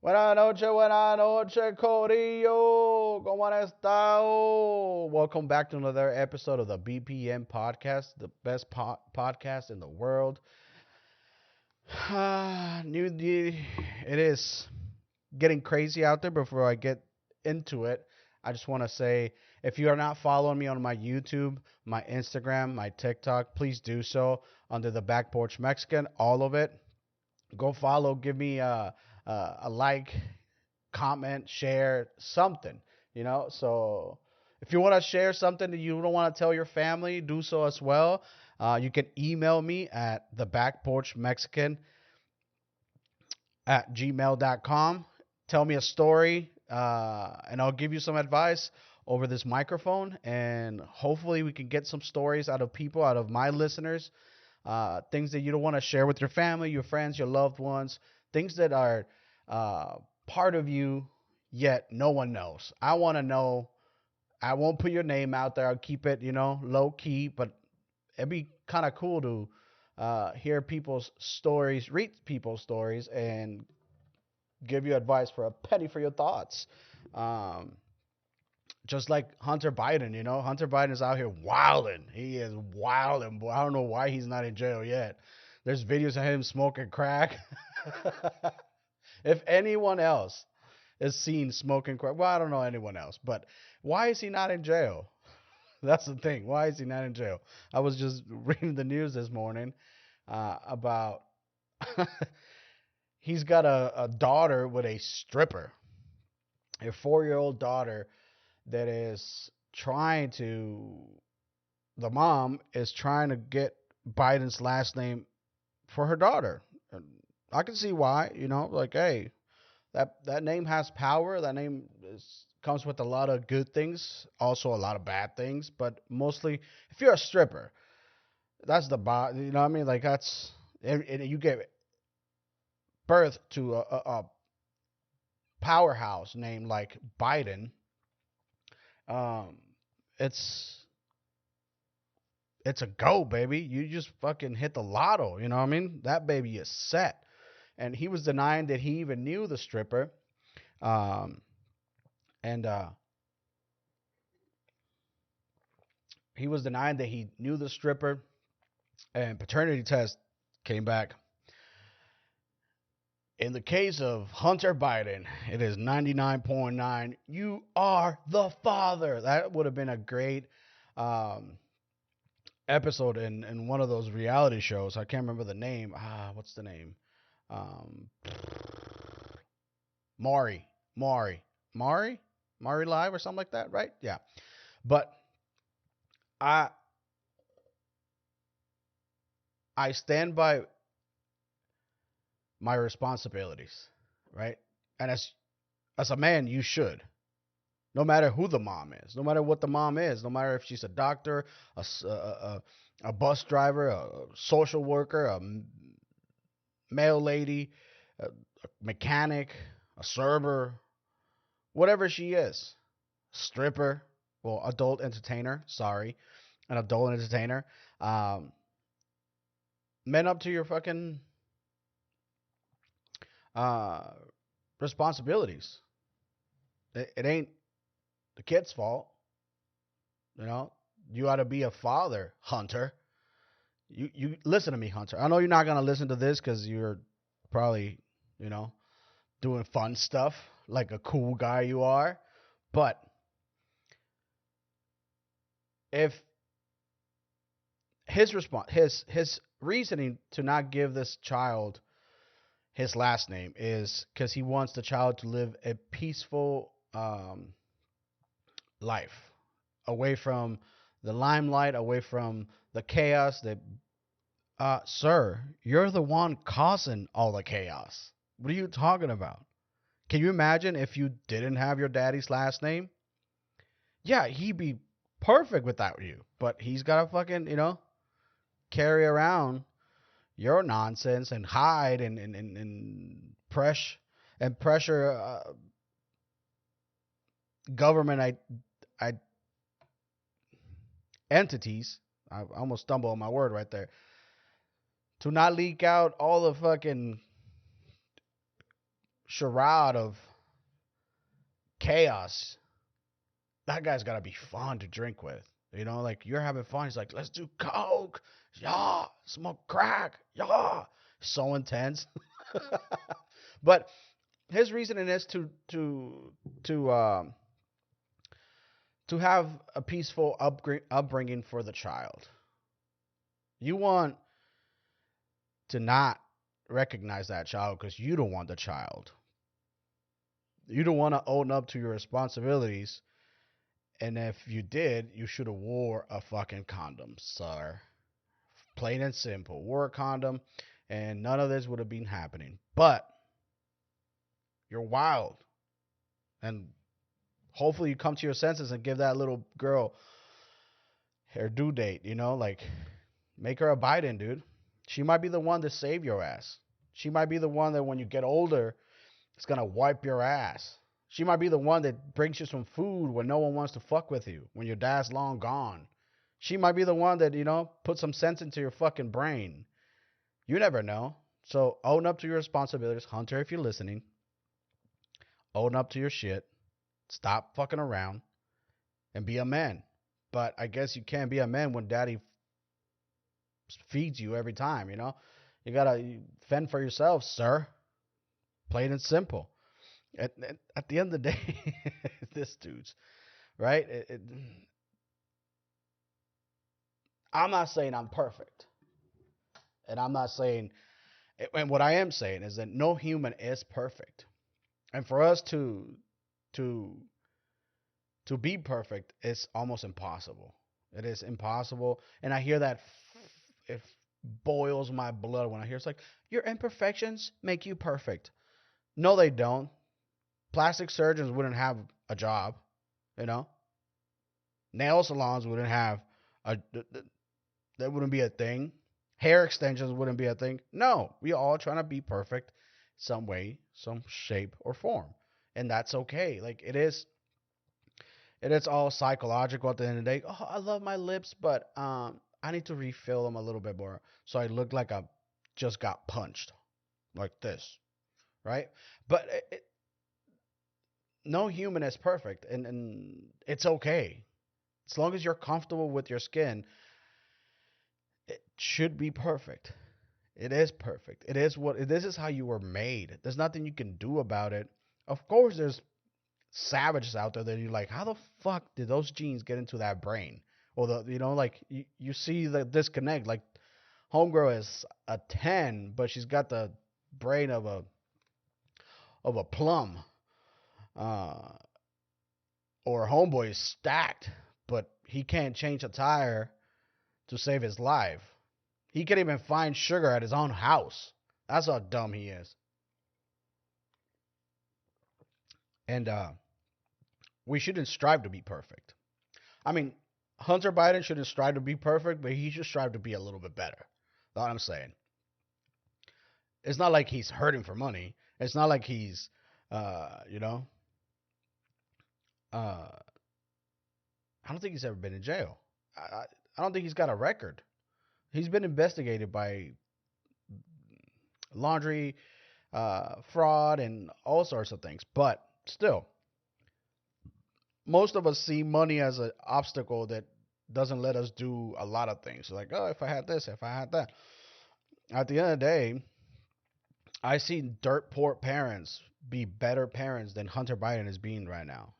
Buenas noches, Corillo. ¿Cómo han estado? Welcome back to another episode of the BPM podcast, the best podcast in the world. It is getting crazy out there. Before I get into it, I just want to say if you are not following me on my YouTube, my Instagram, my TikTok, please do so under the Back Porch Mexican, all of it. Go follow, give me a like, comment, share something, So if you want to share something that you don't want to tell your family, do so as well. You can email me at thebackporchmexican at gmail.com. Tell me a story, and I'll give you some advice over this microphone. And hopefully, we can get some stories out of people, out of my listeners, things that you don't want to share with your family, your friends, your loved ones, things that are part of you, yet no one knows. I want to know. I won't put your name out there. I'll keep it, low key, but it'd be kind of cool to hear people's stories, read people's stories, and give you advice for a penny for your thoughts. Um, just like Hunter Biden, Hunter Biden is out here wilding. He is wilding. Boy, I don't know why he's not in jail yet. There's videos of him smoking crack. If anyone else is seen smoking crack, well, I don't know anyone else, but why is he not in jail? That's the thing. Why is he not in jail? I was just reading the news this morning about he's got a daughter with a stripper, a 4-year-old daughter that is trying to, the mom is trying to get Biden's last name for her daughter. And I can see why, like, hey, that name has power. That name comes with a lot of good things, also a lot of bad things. But mostly, if you're a stripper, that's the you know what I mean? Like that's and you get birth to a powerhouse named like Biden. Um, it's it's a go, baby. You just fucking hit the lotto. You know what I mean? That baby is set. And he was denying that he even knew the stripper. Um, and he was denying that he knew the stripper. And paternity test came back. In the case of Hunter Biden, it is 99.9. You are the father. That would have been a great um, episode in one of those reality shows. I can't remember the name. What's the name? Um, Maury, Maury, Maury, Maury Live or something like that, right? Yeah. But I I stand by my responsibilities, right? And as a man, you should. No matter who the mom is, no matter what the mom is, no matter if she's a doctor, a bus driver, a social worker, a mail lady, a mechanic, a server, whatever she is, stripper, well, adult entertainer, sorry, an adult entertainer. Um, Men up to your fucking uh, responsibilities. It ain't the kid's fault, you know. You ought to be a father, Hunter. You listen to me, Hunter. I know you're not gonna listen to this because you're probably, you know, doing fun stuff like a cool guy you are. But if his reasoning to not give this child his last name is because he wants the child to live a peaceful life away from the limelight, away from the chaos that sir, you're the one causing all the chaos. What are you talking about? Can you imagine if you didn't have your daddy's last name? Yeah, he'd be perfect without you, but he's got to fucking, carry around your nonsense and hide and pressure government I entities. I almost stumbled on my word right there. To not leak out all the fucking charade of chaos, that guy's got to be fun to drink with. You know, like you're having fun. He's like, let's do coke. Yeah. Smoke crack. Yeah. So intense. But his reasoning is to to have a peaceful upbringing for the child. You want to not recognize that child because you don't want the child. You don't want to own up to your responsibilities. And if you did, you should have wore a fucking condom, sir. Plain and simple. Wore a condom, and none of this would have been happening. But you're wild. And hopefully you come to your senses and give that little girl her due date, you know? Like, make her a Biden, dude. She might be the one to save your ass. She might be the one that when you get older, it's going to wipe your ass. She might be the one that brings you some food when no one wants to fuck with you, when your dad's long gone. She might be the one that, you know, put some sense into your fucking brain. You never know. So own up to your responsibilities. Hunter, if you're listening, own up to your shit. Stop fucking around and be a man. But I guess you can't be a man when daddy feeds you every time, you know? You gotta fend for yourself, sir. Plain and simple. At the end of the day, this dude's, right? I'm not saying I'm perfect. And I'm not saying, and what I am saying is that no human is perfect. And for us to be perfect is almost impossible. It is impossible. And I hear that it boils my blood when I hear it's like, your imperfections make you perfect. No, they don't. Plastic surgeons wouldn't have a job, you know. Nail salons wouldn't have that wouldn't be a thing. Hair extensions wouldn't be a thing. No, we all trying to be perfect some way, some shape or form. And that's okay. Like it is all psychological at the end of the day. Oh, I love my lips, but I need to refill them a little bit more so I look like I just got punched like this, right? But no human is perfect, and it's okay. As long as you're comfortable with your skin, it should be perfect. It is perfect. It is what this is how you were made. There's nothing you can do about it. Of course, there's savages out there that you're like, how the fuck did those genes get into that brain? Or like you see the disconnect. Like homegirl is a 10, but she's got the brain of a plum. Or homeboy is stacked, but he can't change a tire to save his life. He can't even find sugar at his own house. That's how dumb he is. And we shouldn't strive to be perfect. I mean, Hunter Biden shouldn't strive to be perfect, but he should strive to be a little bit better. That's what I'm saying. It's not like he's hurting for money. It's not like he's, you know, I don't think he's ever been in jail. I don't think he's got a record. He's been investigated by laundry, fraud, and all sorts of things. But still, most of us see money as an obstacle that doesn't let us do a lot of things. Like, oh, if I had this, if I had that. At the end of the day, I see dirt poor parents be better parents than Hunter Biden is being right now.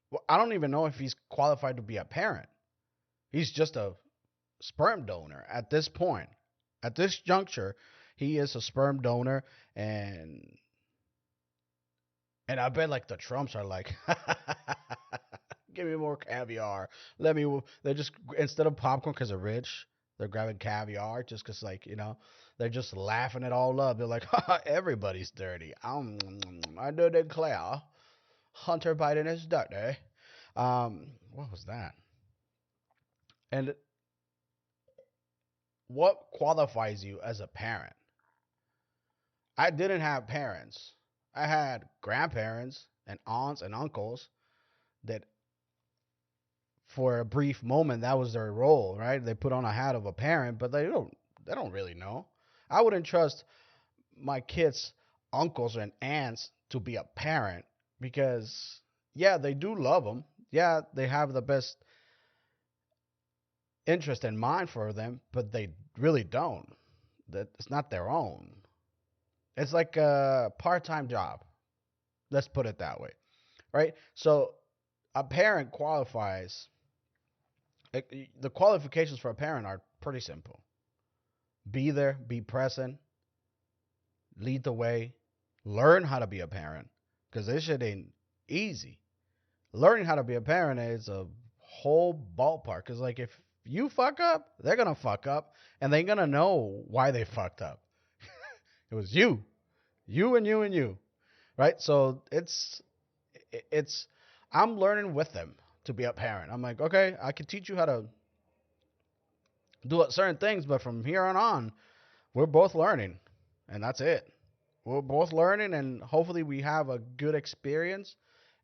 Well, I don't even know if he's qualified to be a parent. He's just a sperm donor at this point. At this juncture, he is a sperm donor, and I bet like the Trumps are like, give me more caviar. They just, instead of popcorn because they're rich, they're grabbing caviar just because, like, you know, they're just laughing it all up. They're like, everybody's dirty. I do declare Hunter Biden is dirty. What was that? And what qualifies you as a parent? I didn't have parents. I had grandparents and aunts and uncles that for a brief moment that was their role, right? They put on a hat of a parent, but they don't really know. I wouldn't trust my kids uncles and aunts to be a parent because, yeah, they do love them. Yeah, they have the best interest in mind for them, but they really don't. That it's not their own. It's like a part-time job. Let's put it that way, right? So a parent qualifies. The qualifications for a parent are pretty simple: be there, be present, lead the way, learn how to be a parent, because this shit ain't easy. Learning how to be a parent is a whole ballpark. Because, like, if you fuck up, they're going to fuck up, and they're going to know why they fucked up. It was you. You and you and you. Right? So it's, I'm learning with them to be a parent. I'm like, okay, I can teach you how to do certain things, but from here on, we're both learning, and that's it. We're both learning, and hopefully we have a good experience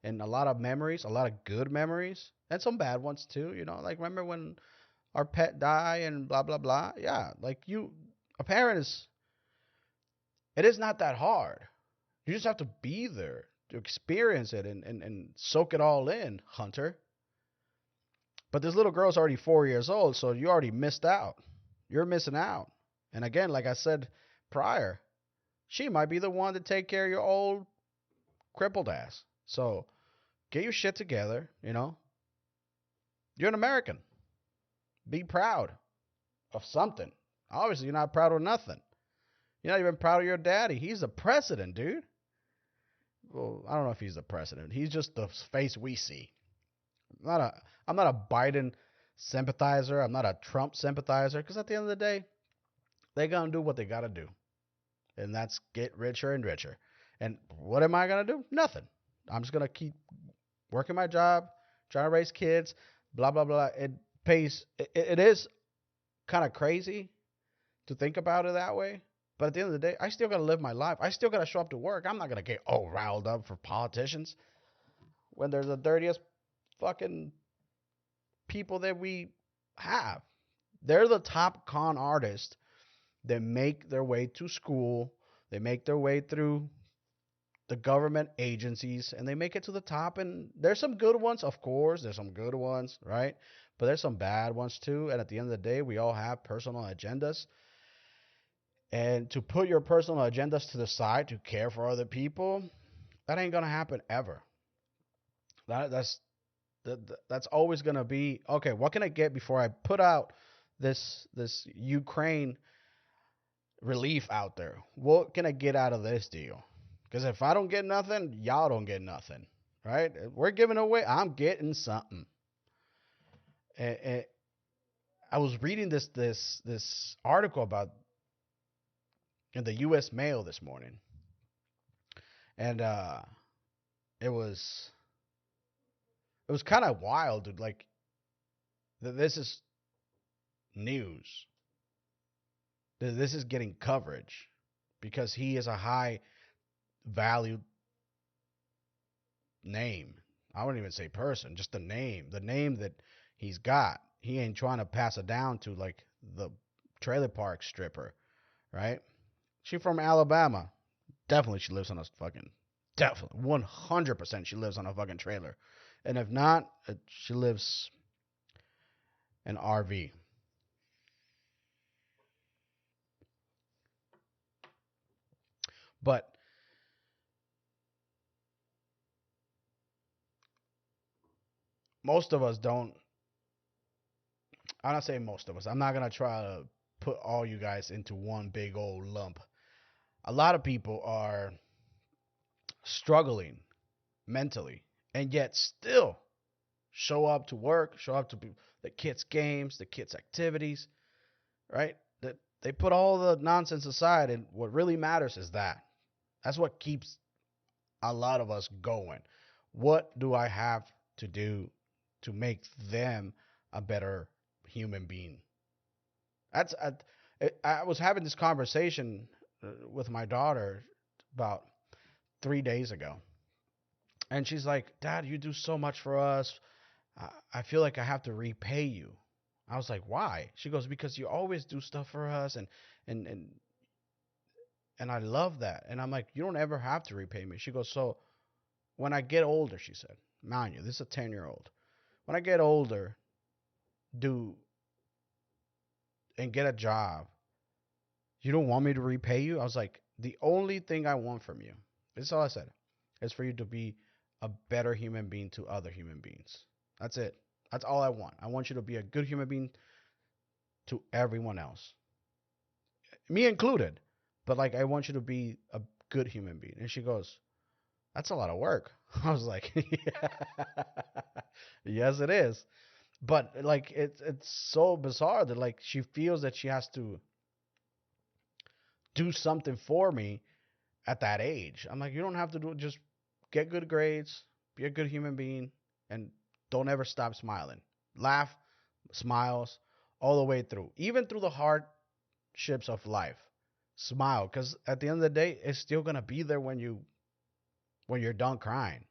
and a lot of memories, a lot of good memories, and some bad ones too. Like, remember when our pet died and blah blah blah. Yeah, like, a parent it is not that hard. You just have to be there to experience it and soak it all in, Hunter. But this little girl's already 4 years old, so you already missed out. You're missing out. And again, like I said prior, she might be the one to take care of your old crippled ass. So get your shit together, You're an American. Be proud of something. Obviously, you're not proud of nothing. You're not even proud of your daddy. He's the president, dude. Well, I don't know if he's the president. He's just the face we see. I'm not a Biden sympathizer. I'm not a Trump sympathizer. Because at the end of the day, they're going to do what they got to do. And that's get richer and richer. And what am I going to do? Nothing. I'm just going to keep working my job, trying to raise kids, blah, blah, blah. It pays. It is kind of crazy to think about it that way. But at the end of the day, I still got to live my life. I still got to show up to work. I'm not going to get all riled up for politicians when they're the dirtiest fucking people that we have. They're the top con artists that make their way to school. They make their way through the government agencies, and they make it to the top. And there's some good ones, of course. There's some good ones, right? But there's some bad ones too. And at the end of the day, we all have personal agendas. And to put your personal agendas to the side to care for other people, that ain't gonna happen ever. That's always gonna be okay. What can I get before I put out this Ukraine relief out there? What can I get out of this deal? Because if I don't get nothing, y'all don't get nothing, right? We're giving away. I'm getting something. And I was reading this article about in the U.S. Mail this morning, and it was kind of wild, dude. Like, this is news. This is getting coverage because he is a high valued name. I wouldn't even say person, just the name that he's got. He ain't trying to pass it down to like the trailer park stripper, right? She from Alabama. Definitely she lives on a fucking, definitely 100% she lives on a fucking trailer. And if not, she lives in RV. But most of us don't. I'm not saying most of us. I'm not going to try to put all you guys into one big old lump. A lot of people are struggling mentally and yet still show up to work, show up to the kids' games, the kids' activities, right? That they put all the nonsense aside, and what really matters is that. That's what keeps a lot of us going. What do I have to do to make them a better human being? I was having this conversation with my daughter about 3 days ago. And she's like, Dad, you do so much for us. I feel like I have to repay you. I was like, why? She goes, because you always do stuff for us and And I love that. And I'm like, you don't ever have to repay me. She goes, so when I get older, she said, mind you, this is a 10-year-old. When I get older, do and get a job, you don't want me to repay you? I was like, the only thing I want from you, this is all I said, is for you to be a better human being to other human beings. That's it. That's all I want. I want you to be a good human being to everyone else, me included. But like, I want you to be a good human being. And she goes, that's a lot of work. I was like, yeah. Yes, it is. But like, it's so bizarre that like she feels that she has to do something for me at that age. I'm like, you don't have to do it. Just get good grades, be a good human being, and don't ever stop smiling. Laugh, smiles all the way through, even through the hardships of life. Smile, because at the end of the day, it's still gonna be there when you're done crying.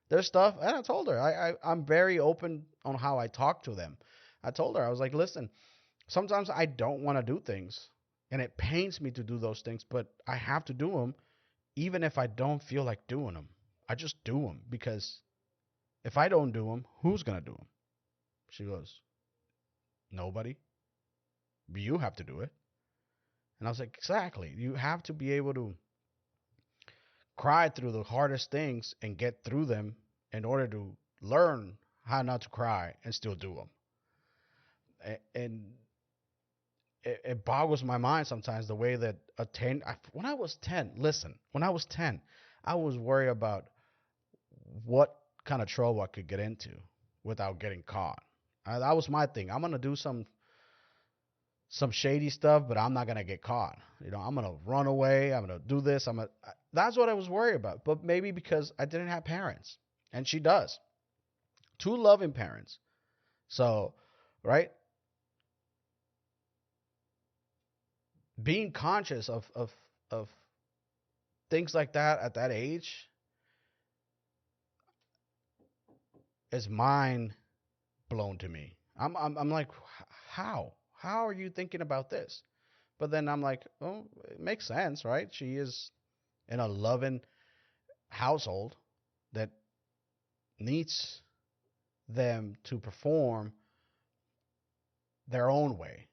There's stuff, and I told her I'm very open on how I talk to them. I told her, I was like, listen, sometimes I don't want to do things, and it pains me to do those things, but I have to do them, even if I don't feel like doing them. I just do them because if I don't do them, who's gonna do them? She goes, nobody. You have to do it. And I was like, exactly. You have to be able to cry through the hardest things and get through them in order to learn how not to cry and still do them. And it boggles my mind sometimes the way that when I was 10, listen, when I was 10, I was worried about what kind of trouble I could get into without getting caught. That was my thing. I'm going to do some shady stuff, but I'm not gonna get caught. I'm gonna run away. I'm gonna do this. That's what I was worried about. But maybe because I didn't have parents, and she does, two loving parents. So, right, being conscious of things like that at that age is mind blown to me. I'm like, how? How are you thinking about this? But then I'm like, oh, it makes sense, right? She is in a loving household that needs them to perform their own way.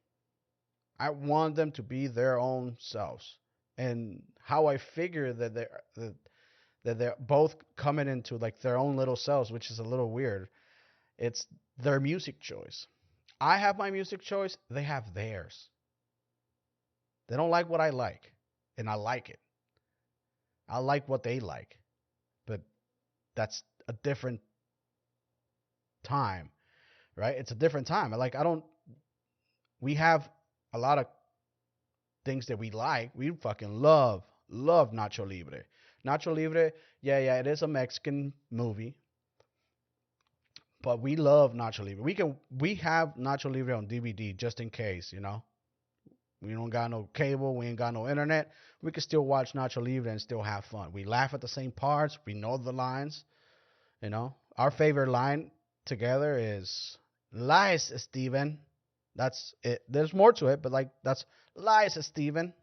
I want them to be their own selves. And how I figure that they're both coming into like their own little selves, which is a little weird. It's their music choice. I have my music choice, they have theirs. They don't like what I like, and I like it. I like what they like, but that's a different time, right? It's a different time. I don't, we have a lot of things that we like. We fucking love Nacho Libre. Nacho Libre, yeah, it is a Mexican movie, but we love Nacho Libre. We have Nacho Libre on DVD just in case. We don't got no cable. We ain't got no internet. We can still watch Nacho Libre and still have fun. We laugh at the same parts. We know the lines. Our favorite line together is lies, Steven. That's it. There's more to it, but like that's lies, Steven.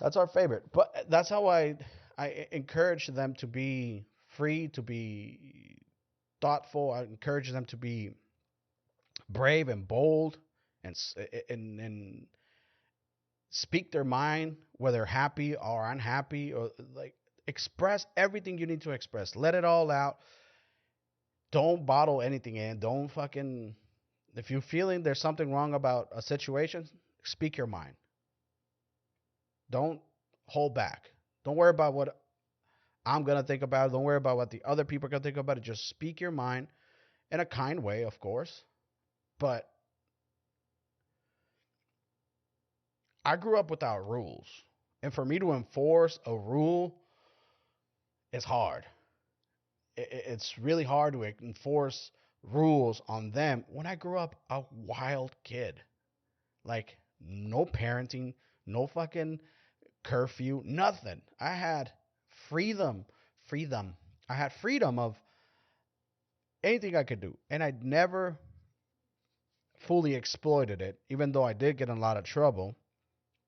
That's our favorite. But that's how I encourage them to be free, to be thoughtful. I encourage them to be brave and bold and speak their mind, whether happy or unhappy, or like express everything you need to express. Let it all out. Don't bottle anything in. Don't fucking. If you're feeling there's something wrong about a situation, speak your mind. Don't hold back. Don't worry about what I'm gonna think about it. Don't worry about what the other people are gonna think about it. Just speak your mind in a kind way, of course. But I grew up without rules. And for me to enforce a rule is hard. It's really hard to enforce rules on them when I grew up a wild kid. Like, no parenting, no fucking curfew, nothing. I had freedom. Freedom. I had freedom of anything I could do. And I never fully exploited it, even though I did get in a lot of trouble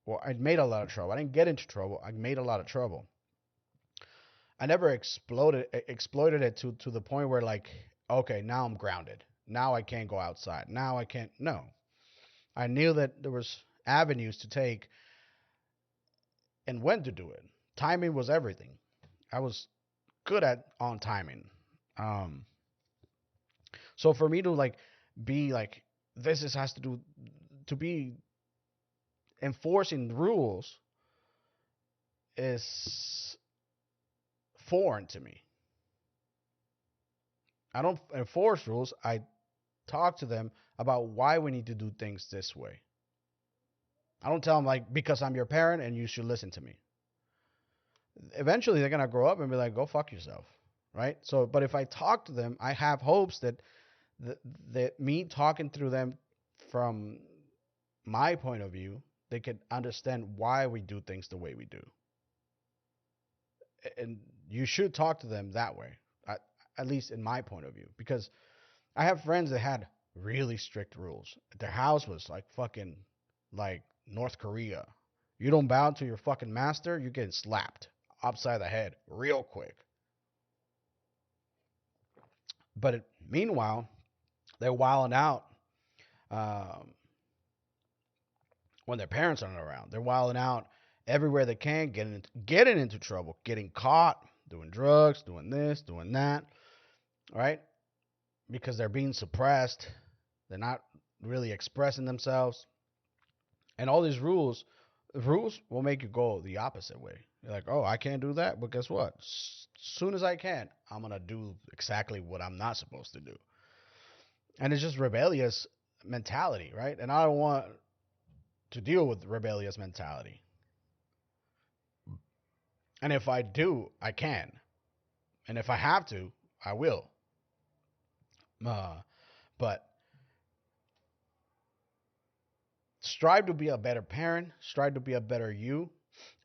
Well, I made a lot of trouble. I didn't get into trouble. I made a lot of trouble. I never exploited it to the point where like, okay, now I'm grounded. Now I can't go outside. Now I can't. No, I knew that there was avenues to take and when to do it. Timing was everything. I was good at on timing. Um, so for me to like be like this is has to do to be enforcing the rules is foreign to me. I don't enforce rules. I talk to them about why we need to do things this way. I don't tell them like because I'm your parent and you should listen to me. Eventually they're gonna grow up and be like, go fuck yourself, right? So, but if I talk to them, I have hopes that that me talking through them from my point of view, they can understand why we do things the way we do. And you should talk to them that way, at least in my point of view, because I have friends that had really strict rules. Their house was like fucking like North Korea. You don't bow to your fucking master, you're getting slapped upside the head real quick. But meanwhile, they're wilding out um, when their parents aren't around. They're wilding out everywhere they can, getting into trouble, getting caught, doing drugs, doing this, doing that, right? Because they're being suppressed. They're not really expressing themselves. And all these rules will make you go the opposite way. You're like, oh, I can't do that. But guess what? As soon as I can, I'm going to do exactly what I'm not supposed to do. And it's just rebellious mentality, right? And I don't want to deal with rebellious mentality. And if I do, I can. And if I have to, I will. But strive to be a better parent, strive to be a better you.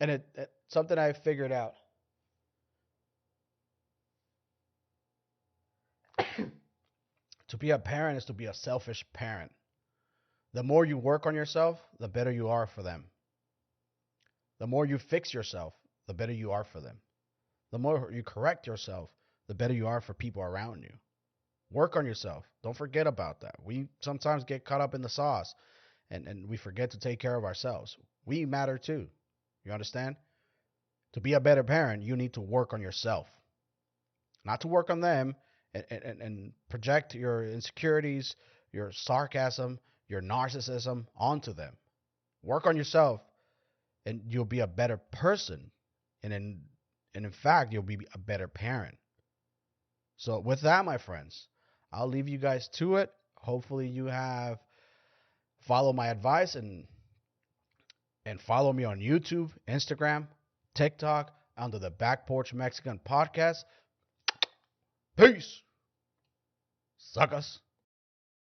And it something I figured out. To be a parent is to be a selfish parent. The more you work on yourself, the better you are for them. The more you fix yourself, the better you are for them. The more you correct yourself, the better you are for people around you. Work on yourself. Don't forget about that. We sometimes get caught up in the sauce and we forget to take care of ourselves. We matter too. You understand? To be a better parent, you need to work on yourself, not to work on them and project your insecurities, your sarcasm, your narcissism onto them. Work on yourself and you'll be a better person. And in fact, you'll be a better parent. So with that, my friends, I'll leave you guys to it. Hopefully you have followed my advice and follow me on YouTube, Instagram, TikTok under the Back Porch Mexican podcast. Peace. Suckers.